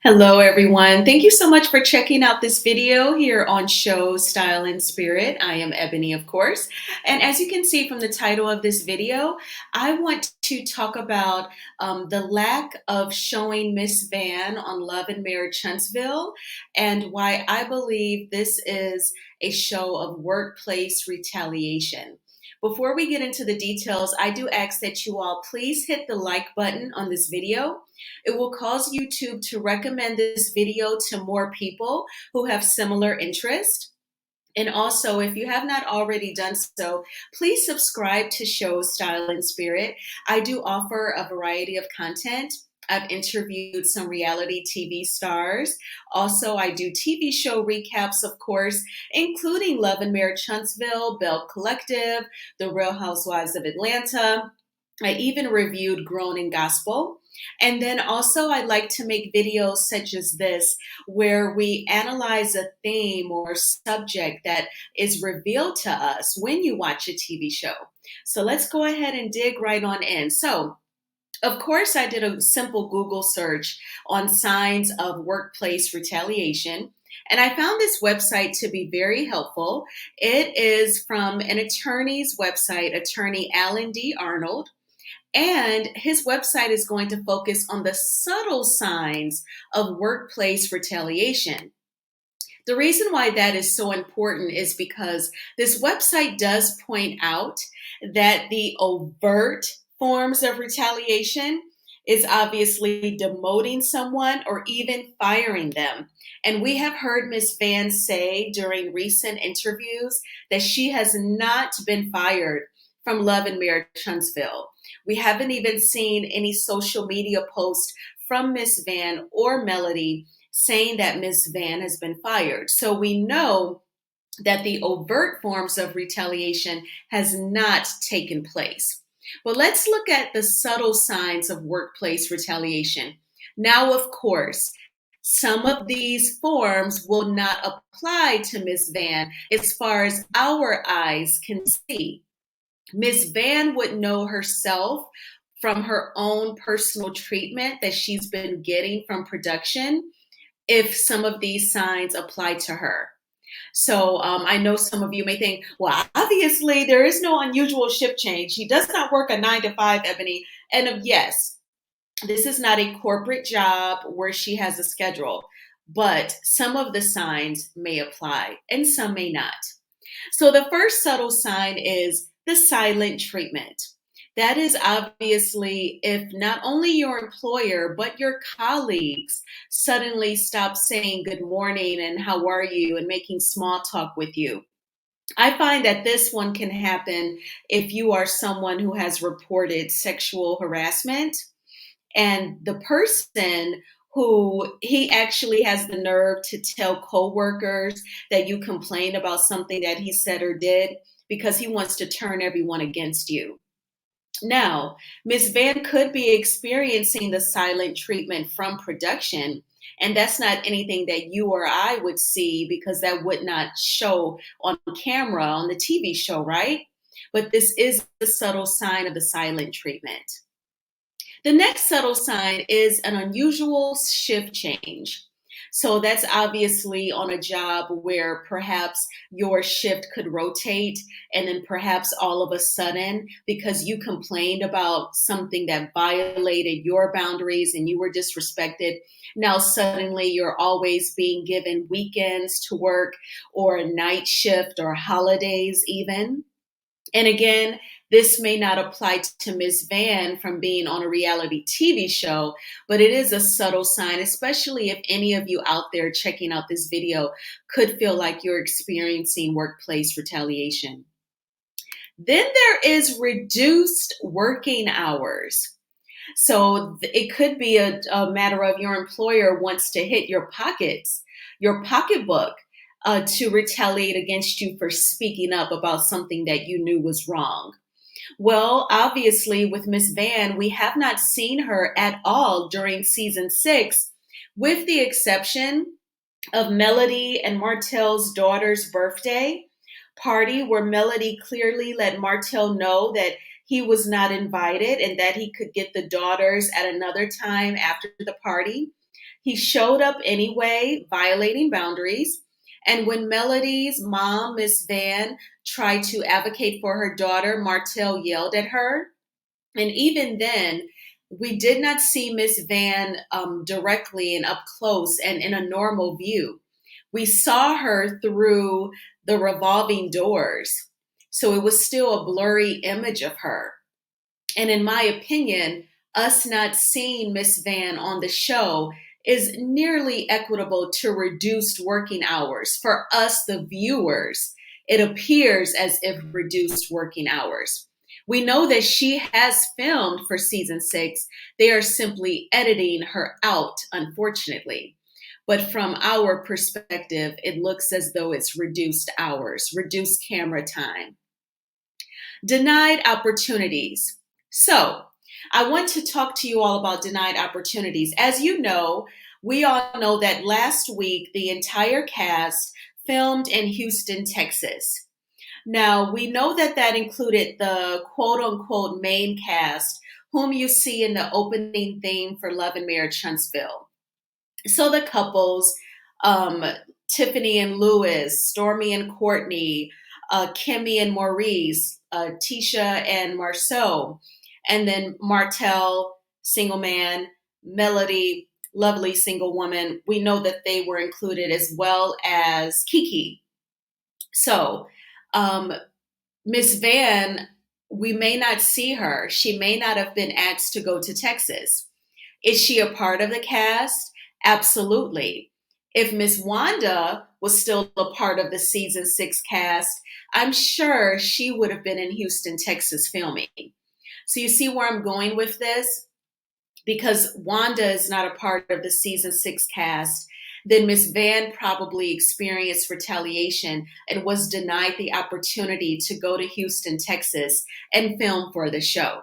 Hello, everyone. Thank you so much for checking out this video here on Show Style and Spirit. I am Ebony, of course. And as you can see from the title of this video, I want to talk about the lack of showing Miss Van on Love and Marriage Huntsville and why I believe this is a show of workplace retaliation. Before we get into the details, I do ask that you all please hit the like button on this video. It will cause YouTube to recommend this video to more people who have similar interests. And also, if you have not already done so, please subscribe to Show Style and Spirit. I do offer a variety of content. I've interviewed some reality TV stars. Also, I do TV show recaps, of course, including Love and Marriage Huntsville, Bell Collective, The Real Housewives of Atlanta. I even reviewed Grown in Gospel. And then also, I like to make videos such as this, where we analyze a theme or subject that is revealed to us when you watch a TV show. So let's go ahead and dig right on in. So, of course, I did a simple Google search on signs of workplace retaliation. And I found this website to be very helpful. It is from an attorney's website, attorney Alan D. Arnold. And his website is going to focus on the subtle signs of workplace retaliation. The reason why that is so important is because this website does point out that the overt forms of retaliation is obviously demoting someone or even firing them. And we have heard Ms. Van say during recent interviews that she has not been fired from Love and Marriage Huntsville. We haven't even seen any social media posts from Ms. Van or Melody saying that Ms. Van has been fired. So we know that the overt forms of retaliation has not taken place. But let's look at the subtle signs of workplace retaliation. Now, of course, some of these forms will not apply to Ms. Van as far as our eyes can see. Ms. Van would know herself from her own personal treatment that she's been getting from production if some of these signs apply to her. So I know some of you may think, well, obviously there is no unusual shift change. She does not work a 9 to 5, Ebony. And yes, this is not a corporate job where she has a schedule, but some of the signs may apply and some may not. So the first subtle sign is the silent treatment. That is obviously if not only your employer, but your colleagues suddenly stop saying good morning and how are you and making small talk with you. I find that this one can happen if you are someone who has reported sexual harassment and the person who he actually has the nerve to tell coworkers that you complained about something that he said or did because he wants to turn everyone against you. Now, Ms. Van could be experiencing the silent treatment from production, and that's not anything that you or I would see because that would not show on camera on the TV show, right? But this is the subtle sign of the silent treatment. The next subtle sign is an unusual shift change. So that's obviously on a job where perhaps your shift could rotate and then perhaps all of a sudden, because you complained about something that violated your boundaries and you were disrespected, now suddenly you're always being given weekends to work or a night shift or holidays even. And again, this may not apply to Ms. Van from being on a reality TV show, but it is a subtle sign, especially if any of you out there checking out this video could feel like you're experiencing workplace retaliation. Then there is reduced working hours. So it could be a matter of your employer wants to hit your pockets, your pocketbook, to retaliate against you for speaking up about something that you knew was wrong. Well, obviously, with Miss Van, we have not seen her at all during season 6, with the exception of Melody and Martell's daughter's birthday party, where Melody clearly let Martell know that he was not invited and that he could get the daughters at another time after the party. He showed up anyway, violating boundaries. And when Melody's mom, Miss Van, tried to advocate for her daughter, Martell yelled at her. And even then, we did not see Miss Van directly and up close and in a normal view. We saw her through the revolving doors. So it was still a blurry image of her. And in my opinion, us not seeing Miss Van on the show is nearly equitable to reduced working hours. For us, the viewers, it appears as if reduced working hours. We know that she has filmed for season 6. They are simply editing her out, unfortunately. But from our perspective, it looks as though it's reduced hours, reduced camera time. Denied opportunities. So, I want to talk to you all about denied opportunities. As you know, we all know that last week the entire cast filmed in Houston, Texas. Now, we know that that included the quote unquote main cast, whom you see in the opening theme for Love and Marriage Huntsville. So the couples, um, Tiffany and Lewis, Stormy and Courtney, Kimmy and Maurice, Tisha and Marceau, and then Martell, single man, Melody, lovely single woman. We know that they were included as well as Kiki. So, um, Miss Van, we may not see her. She may not have been asked to go to Texas. Is she a part of the cast? Absolutely. If Miss Wanda was still a part of the season 6 cast, I'm sure she would have been in Houston, Texas filming. So you see where I'm going with this? Because Wanda is not a part of the season 6 cast, then Miss Van probably experienced retaliation and was denied the opportunity to go to Houston, Texas and film for the show.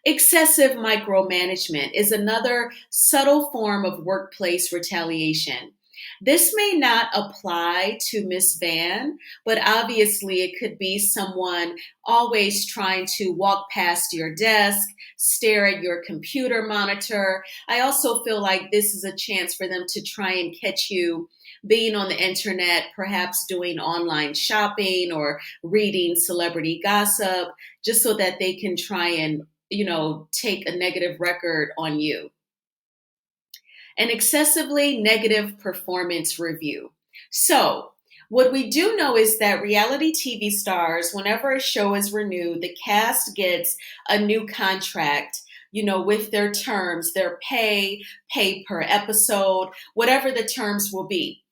Excessive micromanagement is another subtle form of workplace retaliation. This may not apply to Miss Van, but obviously it could be someone always trying to walk past your desk, stare at your computer monitor. I also feel like this is a chance for them to try and catch you being on the internet, perhaps doing online shopping or reading celebrity gossip, just so that they can try and take a negative record on you. An excessively negative performance review. So, what we do know is that reality TV stars, whenever a show is renewed, the cast gets a new contract, with their terms, their pay per episode, whatever the terms will be.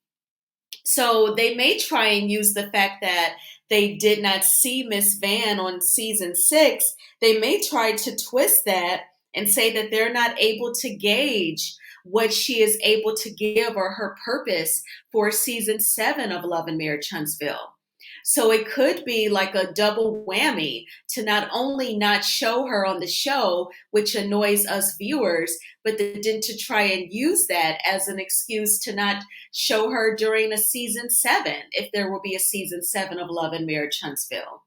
So they may try and use the fact that they did not see Miss Van on season 6. They may try to twist that and say that they're not able to gauge what she is able to give or her purpose for season 7 of Love and Marriage Huntsville. So it could be like a double whammy to not only not show her on the show, which annoys us viewers, but then to try and use that as an excuse to not show her during a season 7, if there will be a season 7 of Love and Marriage Huntsville.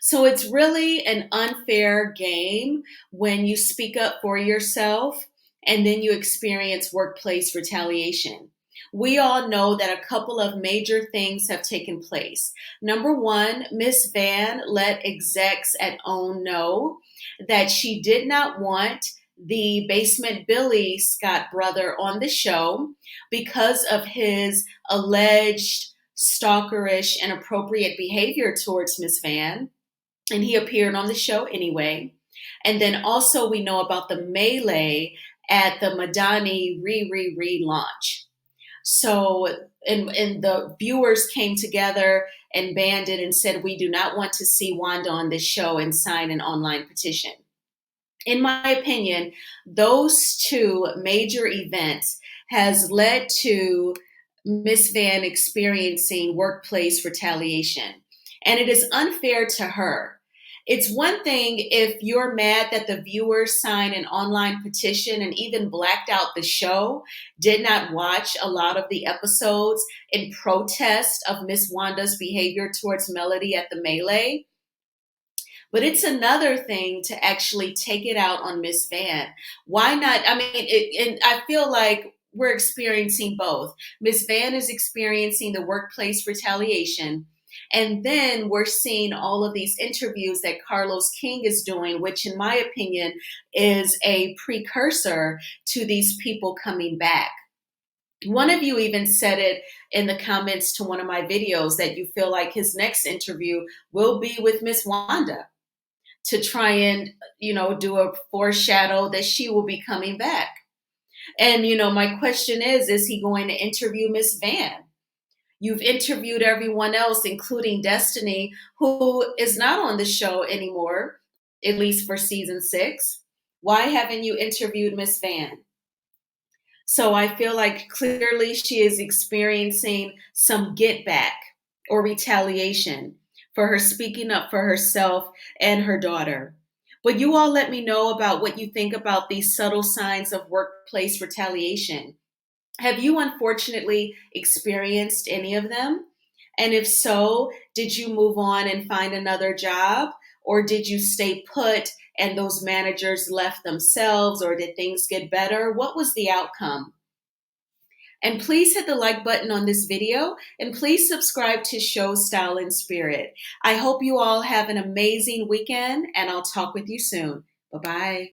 So it's really an unfair game when you speak up for yourself and then you experience workplace retaliation. We all know that a couple of major things have taken place. Number one, Miss Van let execs at OWN know that she did not want the Basement Billy Scott brother on the show because of his alleged stalkerish, inappropriate behavior towards Miss Van. And he appeared on the show anyway. And then also we know about the melee at the Madani relaunch. So, and the viewers came together and banded and said, we do not want to see Wanda on this show, and sign an online petition. In my opinion, those two major events has led to Miss Van experiencing workplace retaliation. And it is unfair to her. It's one thing if you're mad that the viewers signed an online petition and even blacked out the show, did not watch a lot of the episodes in protest of Miss Wanda's behavior towards Melody at the melee. But it's another thing to actually take it out on Miss Van. Why not? I mean, and I feel like we're experiencing both. Miss Van is experiencing the workplace retaliation. And then we're seeing all of these interviews that Carlos King is doing, which, in my opinion, is a precursor to these people coming back. One of you even said it in the comments to one of my videos that you feel like his next interview will be with Miss Wanda to try and, do a foreshadow that she will be coming back. And, my question is he going to interview Miss Van? You've interviewed everyone else, including Destiny, who is not on the show anymore, at least for season 6. Why haven't you interviewed Miss Van? So I feel like clearly she is experiencing some get back or retaliation for her speaking up for herself and her daughter. But you all let me know about what you think about these subtle signs of workplace retaliation. Have you unfortunately experienced any of them? And if so, did you move on and find another job? Or did you stay put and those managers left themselves? Or did things get better? What was the outcome? And please hit the like button on this video and please subscribe to Show Style and Spirit. I hope you all have an amazing weekend and I'll talk with you soon. Bye-bye.